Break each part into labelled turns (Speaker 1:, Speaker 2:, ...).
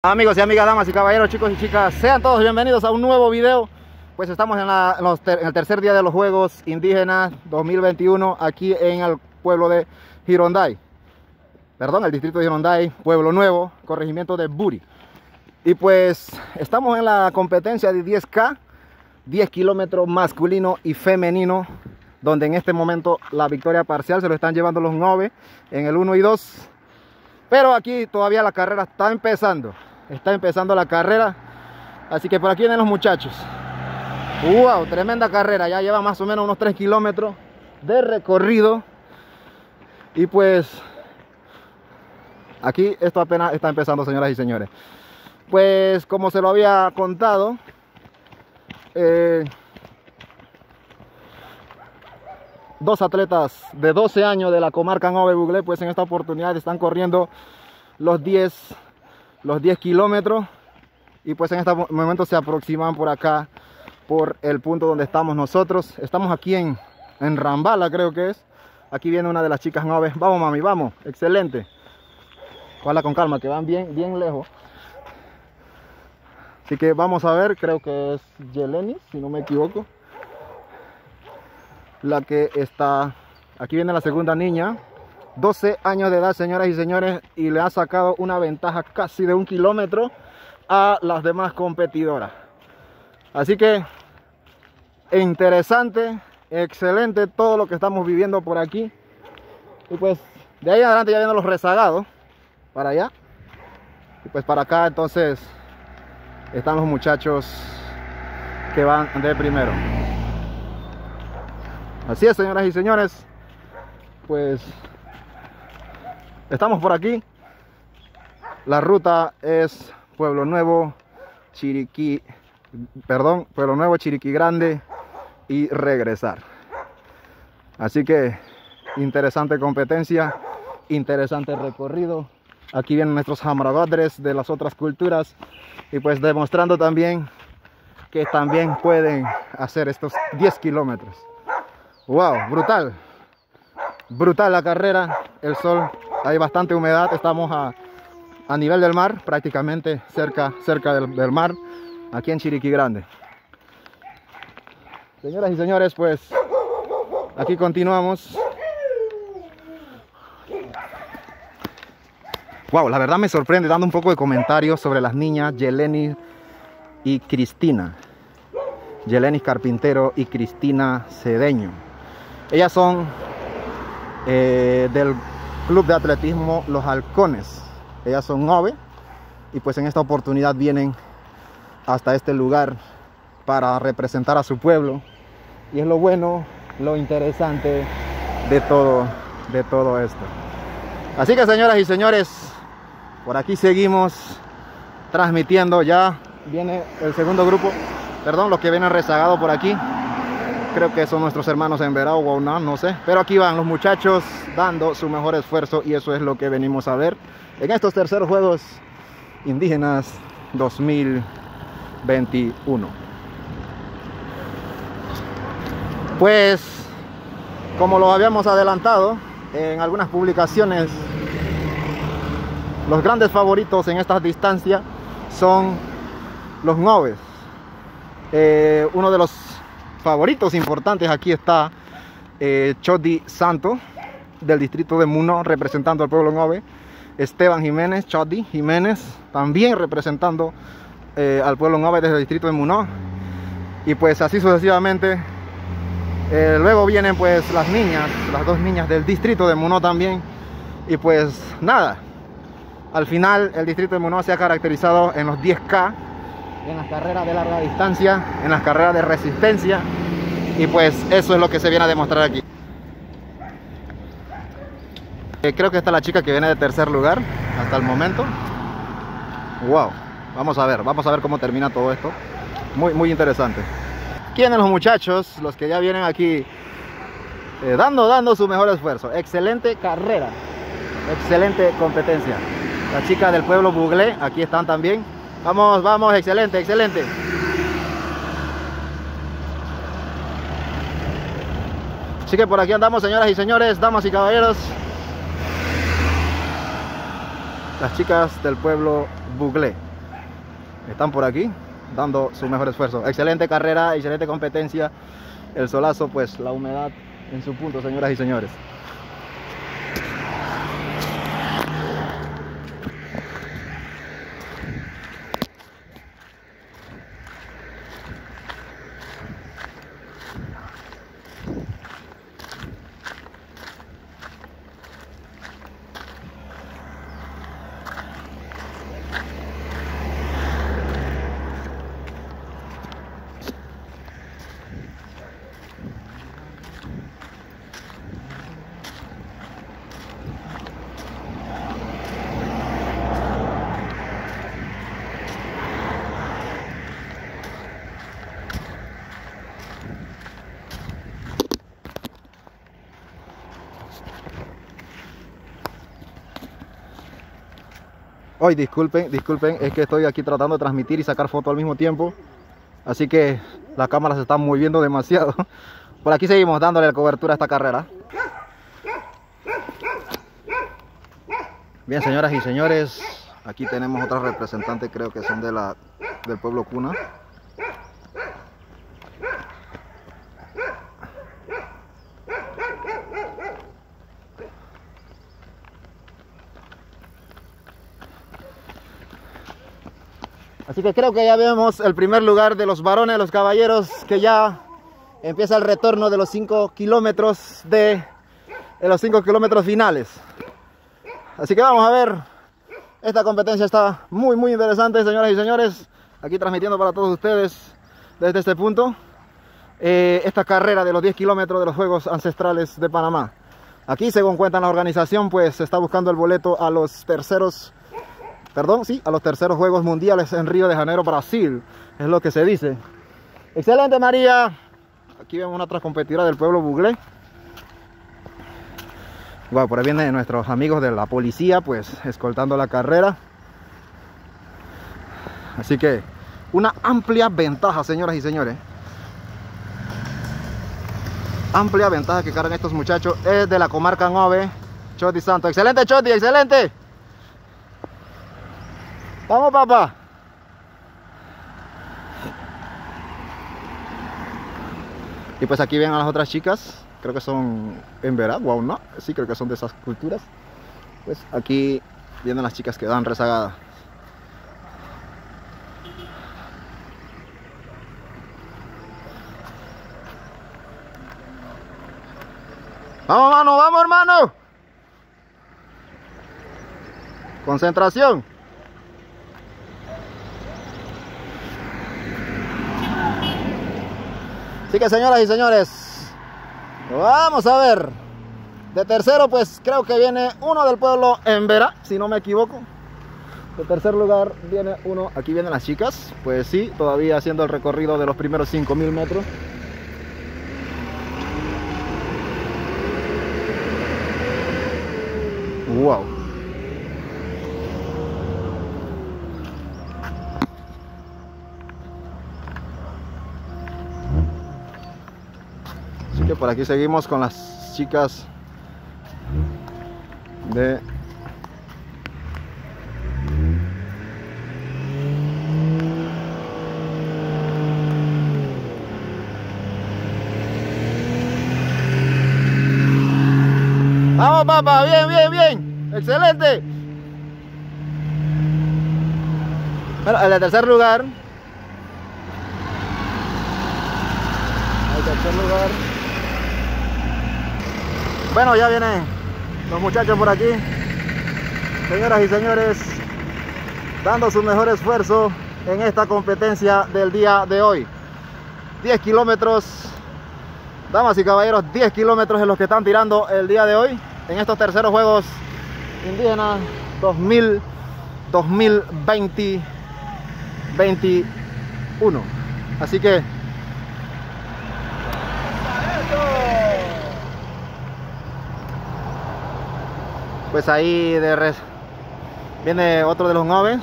Speaker 1: Amigos y amigas, damas y caballeros, chicos y chicas, sean todos bienvenidos a un nuevo video. Pues estamos en el tercer día de los Juegos Indígenas 2021 aquí en el pueblo de Gironday. Perdón, el distrito de Gironday, Pueblo Nuevo, corregimiento de Buri. Y pues estamos en la competencia de 10K, 10 kilómetros masculino y femenino, donde en este momento la victoria parcial se lo están llevando los 9 en el 1 y 2. Pero aquí todavía la carrera está empezando. Está empezando la carrera. Así que por aquí vienen los muchachos. ¡Wow! Tremenda carrera. Ya lleva más o menos unos 3 kilómetros de recorrido. Y pues aquí esto apenas está empezando, señoras y señores. Pues como se lo había contado, dos atletas de 12 años de la comarca Nove Buglé, pues en esta oportunidad están corriendo los 10 kilómetros. Y pues en este momento se aproximan por acá, por el punto donde estamos nosotros. Estamos aquí en Rambala, creo que es. Aquí viene una de las chicas Nove. Vamos, mami, vamos. Excelente. Ojalá con calma, que van bien lejos. Así que vamos a ver, creo que es Yeleni, si no me equivoco, la que está. Aquí viene la segunda niña, 12 años de edad, señoras y señores, y le ha sacado una ventaja casi de 1 kilómetro a las demás competidoras. Así que interesante, excelente todo lo que estamos viviendo por aquí. Y pues de ahí en adelante ya vienen los rezagados para allá, y pues para acá entonces están los muchachos que van de primero. Así es, señoras y señores, pues estamos por aquí. La ruta es Pueblo Nuevo, Pueblo Nuevo, Chiriquí Grande y regresar. Así que interesante competencia, interesante recorrido. Aquí vienen nuestros hamragadres de las otras culturas y pues demostrando también que también pueden hacer estos 10 kilómetros. Wow, brutal, brutal la carrera. El sol, hay bastante humedad, estamos a nivel del mar, prácticamente cerca del mar, aquí en Chiriquí Grande. Señoras y señores, pues aquí continuamos. Wow, la verdad me sorprende, dando un poco de comentarios sobre las niñas Yeleni y Cristina. Yeleni Carpintero y Cristina Cedeño. Ellas son del club de atletismo Los Halcones. Ellas son 9 y pues en esta oportunidad vienen hasta este lugar para representar a su pueblo. Y es lo bueno, lo interesante de todo esto. Así que, señoras y señores, por aquí seguimos transmitiendo. Ya viene el segundo grupo, perdón, los que vienen rezagados por aquí. Creo que son nuestros hermanos en Verao o no sé. Pero aquí van los muchachos dando su mejor esfuerzo y eso es lo que venimos a ver en estos terceros Juegos Indígenas 2021. Pues, como lo habíamos adelantado en algunas publicaciones, los grandes favoritos en estas distancias son los Noves. Uno de los favoritos importantes aquí está Chodi Santo, del distrito de Muno, representando al pueblo Nove. Esteban Jiménez, Chodi Jiménez, también representando al pueblo Nove desde el distrito de Muno. Y pues así sucesivamente. Luego vienen pues las niñas, las dos niñas del distrito de Muno también. Y pues nada, al final el distrito de Muno se ha caracterizado en los 10K, en las carreras de larga distancia, en las carreras de resistencia. Y pues eso es lo que se viene a demostrar aquí. Creo que esta es la chica que viene de tercer lugar hasta el momento. Wow, vamos a ver cómo termina todo esto. Muy interesante. ¿Quiénes los muchachos? Los que ya vienen aquí dando su mejor esfuerzo. Excelente carrera, excelente competencia. La chica del pueblo Buglé, aquí están también. Vamos, excelente. Así que por aquí andamos, señoras y señores, damas y caballeros. Las chicas del pueblo Buglé. están por aquí dando su mejor esfuerzo. Excelente carrera, excelente competencia. El solazo, pues la humedad en su punto, señoras y señores. Hoy disculpen, es que estoy aquí tratando de transmitir y sacar fotos al mismo tiempo, así que la cámara se está moviendo demasiado. Por aquí seguimos dándole cobertura a esta carrera. Bien, señoras y señores, aquí tenemos otras representantes, creo que son del pueblo Cuna. Así que creo que ya vemos el primer lugar de los varones, los caballeros, que ya empieza el retorno de los 5 kilómetros de los 5 kilómetros finales. Así que vamos a ver, esta competencia está muy interesante, señoras y señores, aquí transmitiendo para todos ustedes desde este punto, esta carrera de los 10 kilómetros de los Juegos Ancestrales de Panamá. Aquí, según cuenta la organización, pues se está buscando el boleto a los terceros Juegos Mundiales en Río de Janeiro, Brasil, es lo que se dice. Excelente, María. Aquí vemos una otra competidora del pueblo Buglé. Wow, por ahí vienen nuestros amigos de la policía, pues escoltando la carrera. Así que una amplia ventaja, señoras y señores. Amplia ventaja que cargan estos muchachos. Es de la comarca Nove, Choti Santo. Excelente, Choti, excelente. Vamos, papá. Y pues aquí ven a las otras chicas. Creo que son en Verá, wow, no. Sí, creo que son de esas culturas. Pues aquí vienen las chicas que dan rezagada. Vamos, mano, vamos, hermano. Concentración. Así que, señoras y señores, vamos a ver. De tercero, pues creo que viene uno del pueblo Emberá, si no me equivoco. De tercer lugar viene uno. Aquí vienen las chicas. Pues sí, todavía haciendo el recorrido de los primeros 5000 metros. Wow. Así que por aquí seguimos con las chicas de vamos, papá, bien, excelente. Bueno, en el tercer lugar. Bueno, ya vienen los muchachos por aquí, señoras y señores, dando su mejor esfuerzo en esta competencia del día de hoy. 10 kilómetros, damas y caballeros, 10 kilómetros en los que están tirando el día de hoy en estos terceros Juegos Indígenas 2021. Así que pues ahí viene otro de los noves.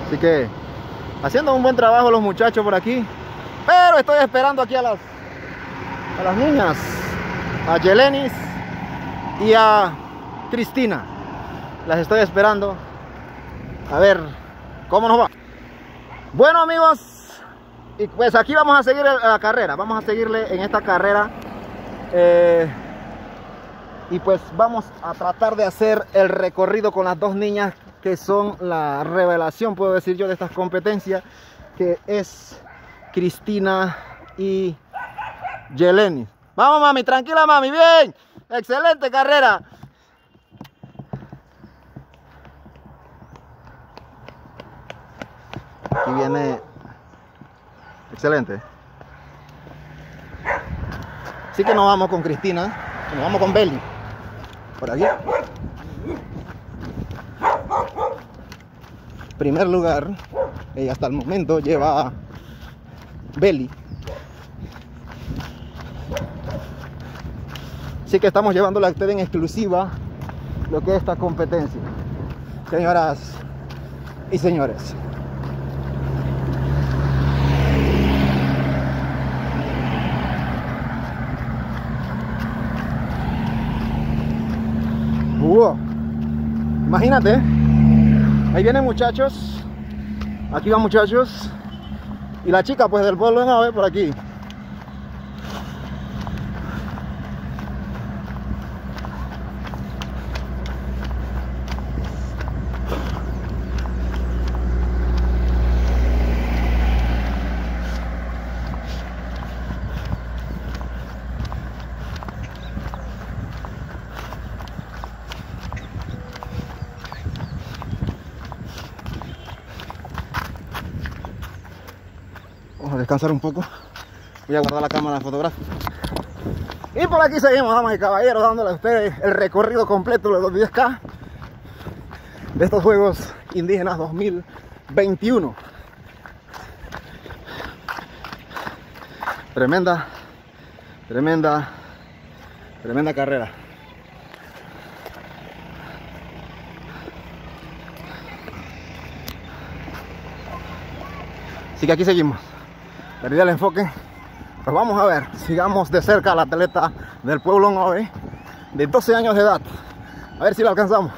Speaker 1: Así que haciendo un buen trabajo los muchachos por aquí. Pero estoy esperando aquí a las niñas, a Yelenis y a Cristina. Las estoy esperando A ver cómo nos va. Bueno, amigos, y pues aquí vamos a seguir la carrera. Vamos a seguirle en esta carrera. Y pues vamos a tratar de hacer el recorrido con las dos niñas que son la revelación, puedo decir yo, de estas competencias, que es Cristina y Yeleni. Vamos, mami, tranquila, mami, bien. Excelente carrera. Aquí viene. Excelente. Así que nos vamos con Cristina, nos vamos con Beli. Por aquí. Primer lugar, hasta el momento lleva Beli. Así que estamos llevándole a ustedes en exclusiva lo que es esta competencia, señoras y señores. Wow. Imagínate, ahí vienen muchachos, aquí van muchachos, y la chica pues del pueblo no ve por aquí. Vamos a descansar un poco. Voy a guardar la cámara fotográfica. Y por aquí seguimos, damas y caballeros, dándole a ustedes el recorrido completo de los 10K de estos Juegos Indígenas 2021. Tremenda carrera. Así que aquí seguimos. Perdí el enfoque. Pues vamos a ver, sigamos de cerca al atleta del pueblo Ngove de 12 años de edad. A ver si lo alcanzamos.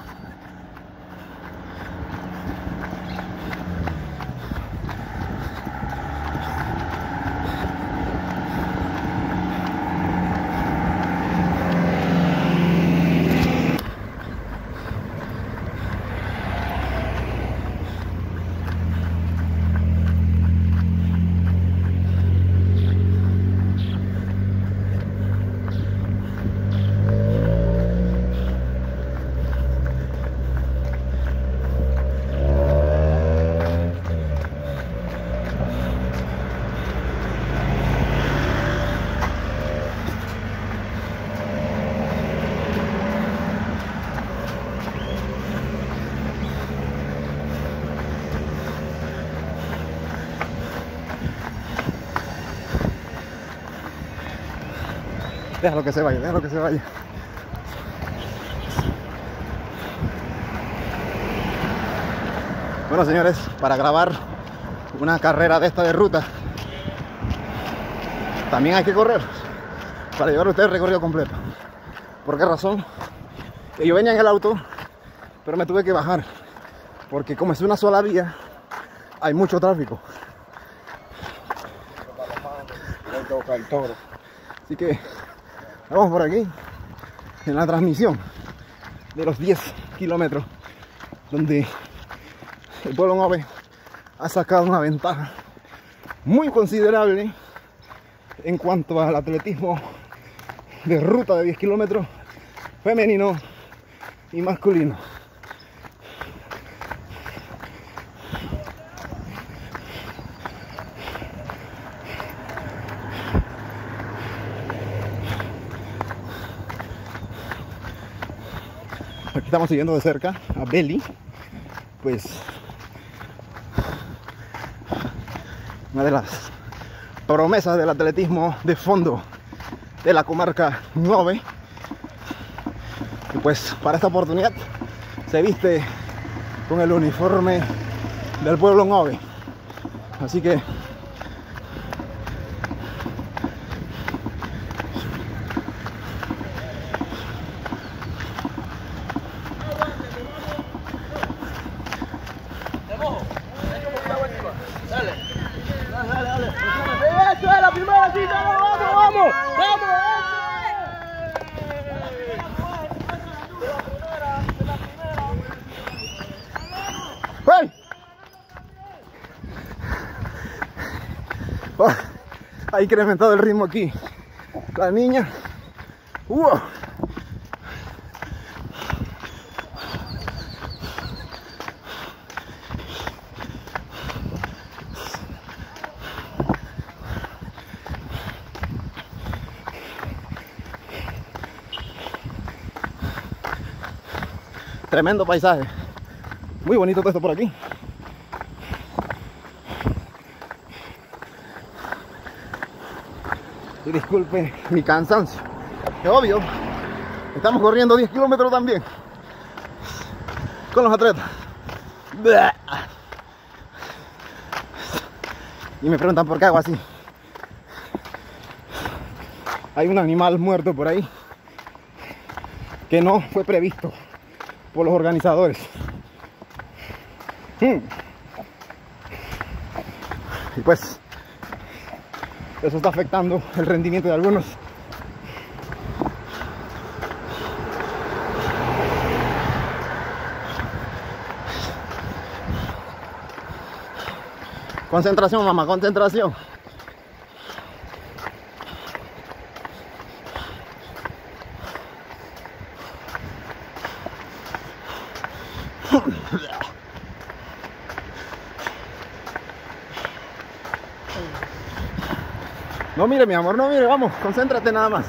Speaker 1: Déjalo que se vaya, déjalo que se vaya. Bueno, señores, para grabar una carrera de esta de ruta también hay que correr para llevar a ustedes el recorrido completo. ¿Por qué razón? Que yo venía en el auto, pero me tuve que bajar porque como es una sola vía hay mucho tráfico. Así que vamos por aquí en la transmisión de los 10 kilómetros donde el pueblo Ngove ha sacado una ventaja muy considerable en cuanto al atletismo de ruta de 10 kilómetros femenino y masculino. Aquí estamos siguiendo de cerca a Beli, pues una de las promesas del atletismo de fondo de la comarca Ngove. Y pues para esta oportunidad se viste con el uniforme del pueblo Ngove. Así que ¡Hey! Oh, ha incrementado el ritmo aquí. La niña. Tremendo paisaje. Muy bonito todo esto por aquí. Y disculpe mi cansancio. Es obvio. Estamos corriendo 10 kilómetros también. Con los atletas. Y me preguntan por qué hago así. Hay un animal muerto por ahí que no fue previsto por los organizadores. Y pues eso está afectando el rendimiento de algunos. Concentración, mamá, concentración. No mire, mi amor, no mire, vamos, concéntrate nada más.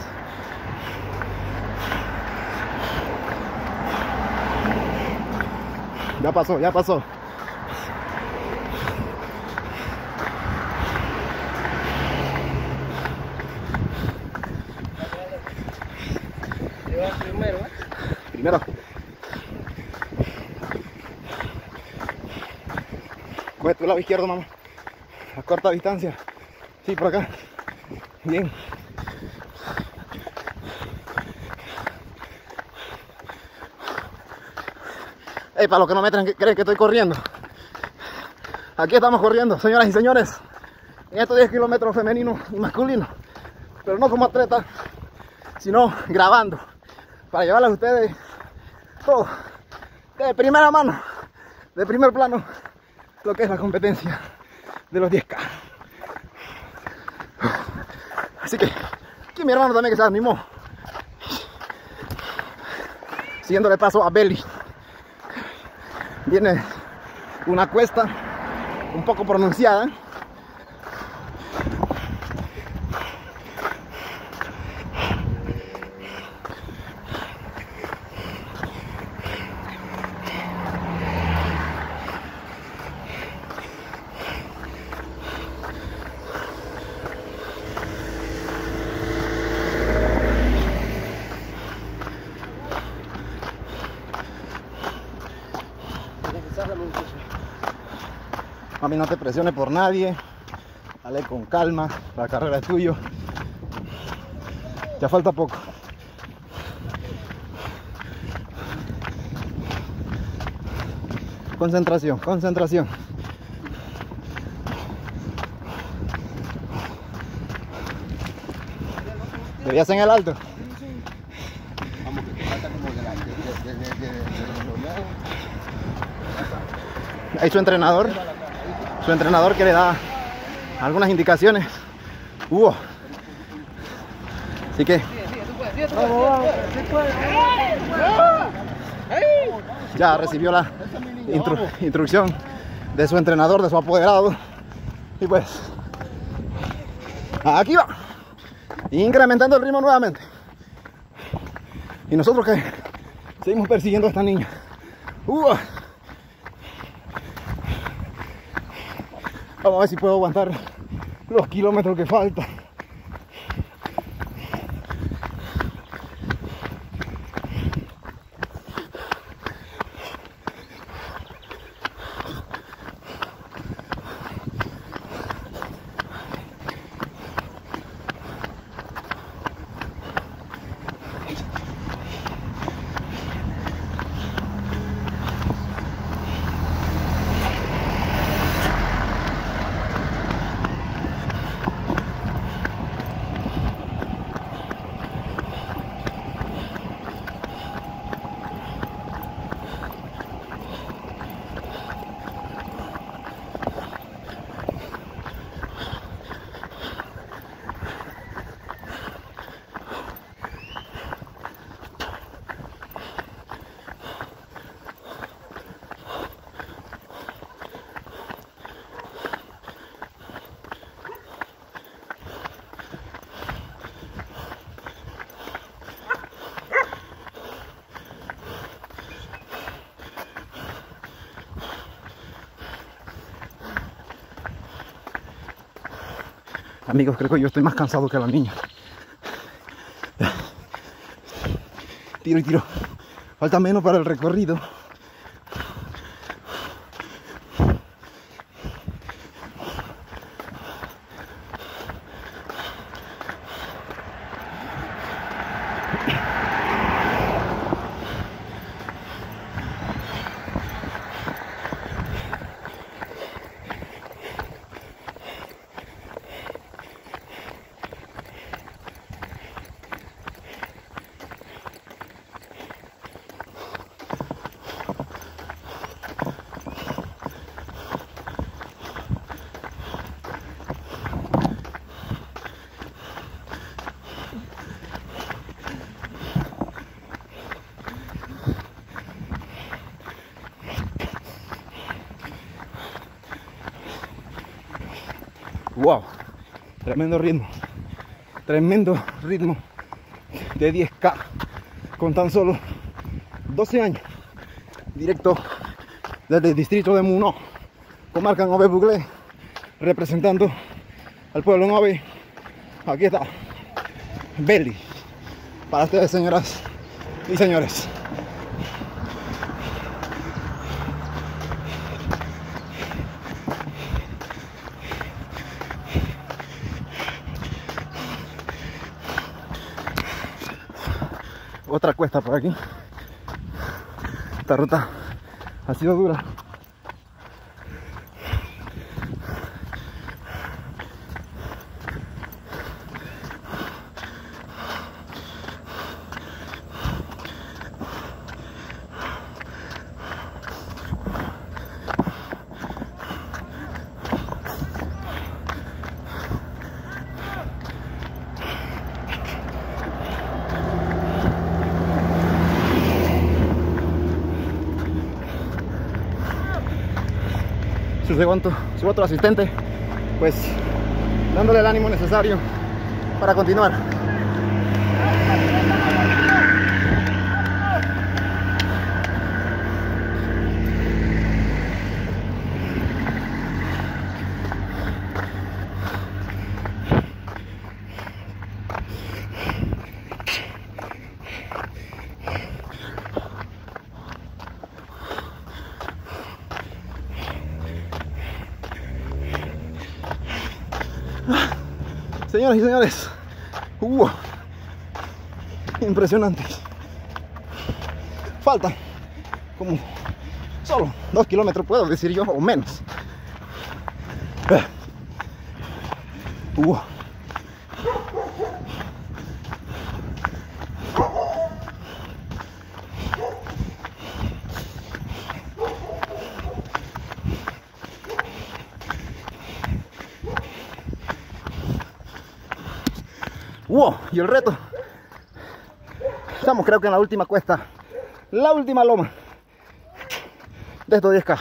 Speaker 1: Ya pasó, ya pasó. Primero. Coge tu lado izquierdo, mamá. A corta distancia. Sí, por acá. Bien. Hey, para los que no me creen que estoy corriendo. Aquí estamos corriendo, señoras y señores. En estos 10 kilómetros femeninos y masculinos. Pero no como atleta, sino grabando. Para llevarles a ustedes todo. De primera mano, de primer plano, lo que es la competencia de los 10K. Así que, aquí mi hermano también que se animó. Siguiéndole paso a Belly. Viene una cuesta un poco pronunciada. Mami, no te presiones por nadie. Dale con calma. La carrera es tuyo. Ya falta poco. Concentración, concentración. ¿Te veías en el alto?
Speaker 2: Vamos, que te falta como de los
Speaker 1: Ahí su entrenador que le da algunas indicaciones. Así que ya recibió la instrucción de su entrenador, de su apoderado. Y pues aquí va, incrementando el ritmo nuevamente. Y nosotros que seguimos persiguiendo a esta niña. Vamos a ver si puedo aguantar los kilómetros que faltan. Amigos, creo que yo estoy más cansado que la niña. Tiro y tiro. Falta menos para el recorrido. Wow, tremendo ritmo de 10K con tan solo 12 años, directo desde el distrito de Muno, comarca Nové-Buglé, representando al pueblo Nové. Aquí está Belly para ustedes, señoras y señores. Otra cuesta por aquí. Esta ruta ha sido dura. Su otro asistente, pues dándole el ánimo necesario para continuar. Señoras y señores, impresionante. Faltan como solo 2 kilómetros, puedo decir yo, o menos. Y el reto, estamos creo que en la última cuesta, la última loma de estos 10K.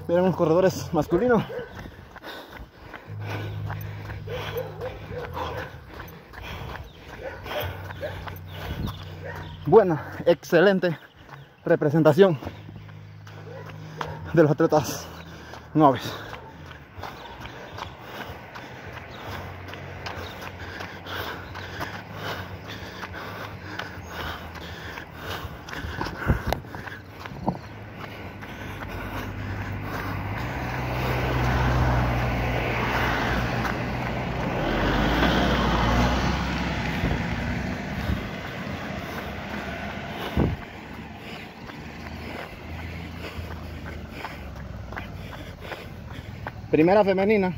Speaker 1: Miren unos corredores masculinos. Buena, excelente representación de los atletas noves. Primera femenina.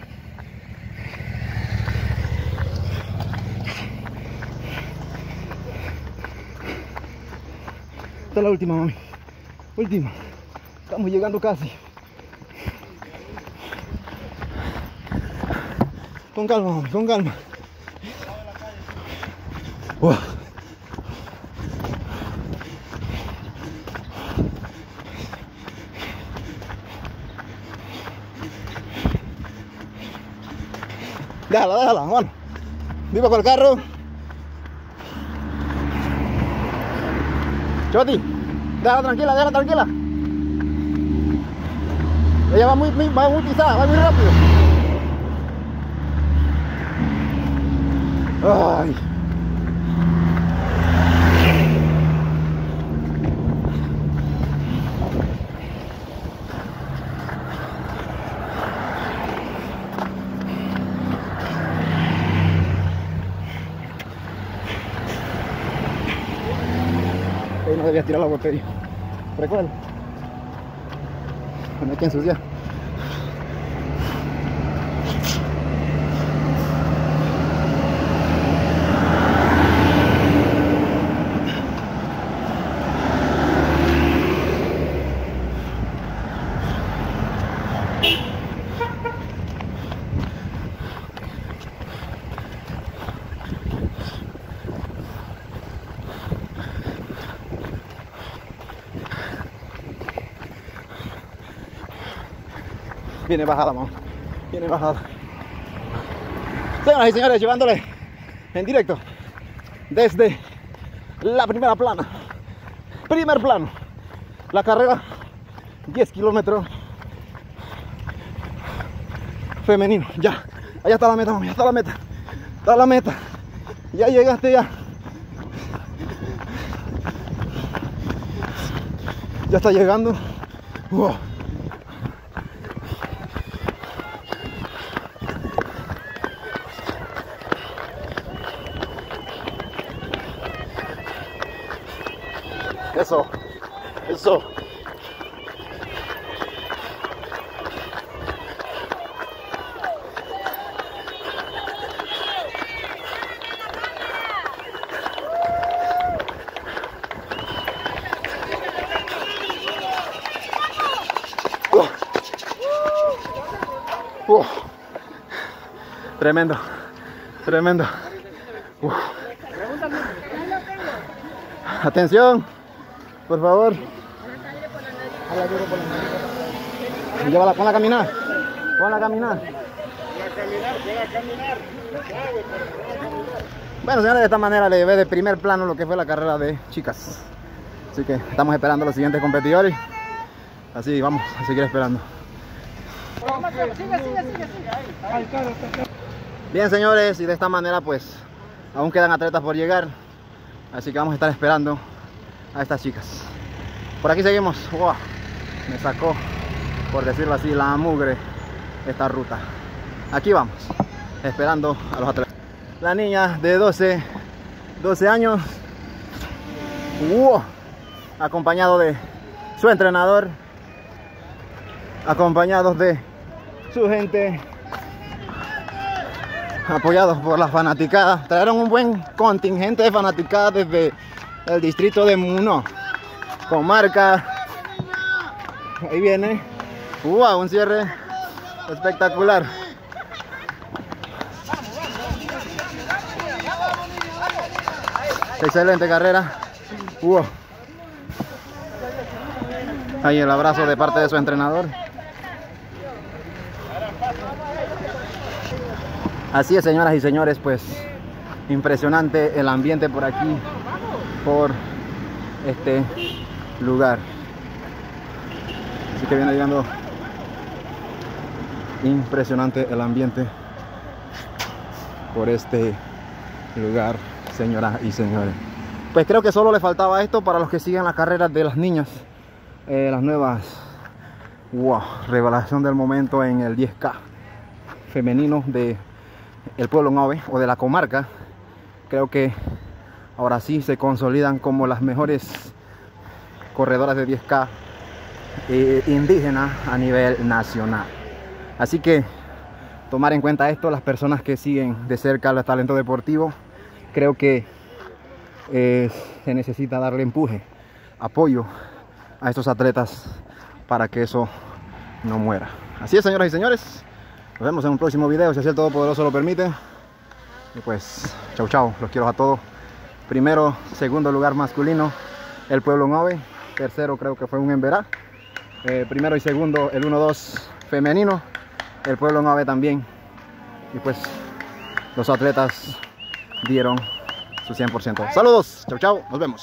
Speaker 1: Esta es la última, mami. Última. Estamos llegando casi. Con calma, mami, con calma. Déjala, bueno. Viva con el carro. Choti, déjala tranquila. Ella va muy pisada, va muy rápido. Ay. Ahí no debías tirar la botella. Recuerda. No hay que ensuciar. Viene bajada, mamá. Viene bajada. Señoras y señores, llevándole en directo desde la primera plana. Primer plano. La carrera 10 kilómetros femenino. Ya. Allá está la meta, mami. Ya está la meta. Está la meta. Ya llegaste ya. Ya está llegando. Wow. Eso, eso. Tremendo, tremendo. Atención. Por favor. Llévala, ponla a caminar. Ponla a caminar. Bueno, señores, de esta manera le llevé de primer plano lo que fue la carrera de chicas. Así que estamos esperando a los siguientes competidores. Así vamos a seguir esperando. Bien, señores, y de esta manera pues aún quedan atletas por llegar. Así que vamos a estar esperando a estas chicas. Por aquí seguimos. Wow, me sacó, por decirlo así, la mugre esta ruta. Aquí vamos, esperando a los atletas. La niña de 12 años, wow, acompañado de su entrenador, acompañados de su gente, apoyados por las fanaticadas. Trajeron un buen contingente de fanaticadas desde el distrito de Muno, comarca. Ahí viene. Wow, un cierre espectacular. Excelente carrera. Wow. Ahí el abrazo de parte de su entrenador. Así es, señoras y señores, pues impresionante el ambiente por aquí, por este lugar. Así que viene llegando. Impresionante el ambiente por este lugar, señoras y señores. Pues creo que solo le faltaba esto para los que siguen las carreras de las niñas, las nuevas. Wow, revelación del momento en el 10K femenino de el pueblo Ngove o de la comarca. Creo que ahora sí se consolidan como las mejores corredoras de 10K indígenas a nivel nacional. Así que tomar en cuenta esto, las personas que siguen de cerca el talento deportivo, creo que se necesita darle empuje, apoyo a estos atletas para que eso no muera. Así es, señoras y señores, nos vemos en un próximo video, si así el Todopoderoso lo permite. Y pues, chau chau, los quiero a todos. Primero, segundo lugar masculino, el pueblo Ngove. Tercero creo que fue un Emberá. Primero y segundo, el 1-2 femenino, el pueblo Ngove también. Y pues, los atletas dieron su 100%. Saludos, chau chau, nos vemos.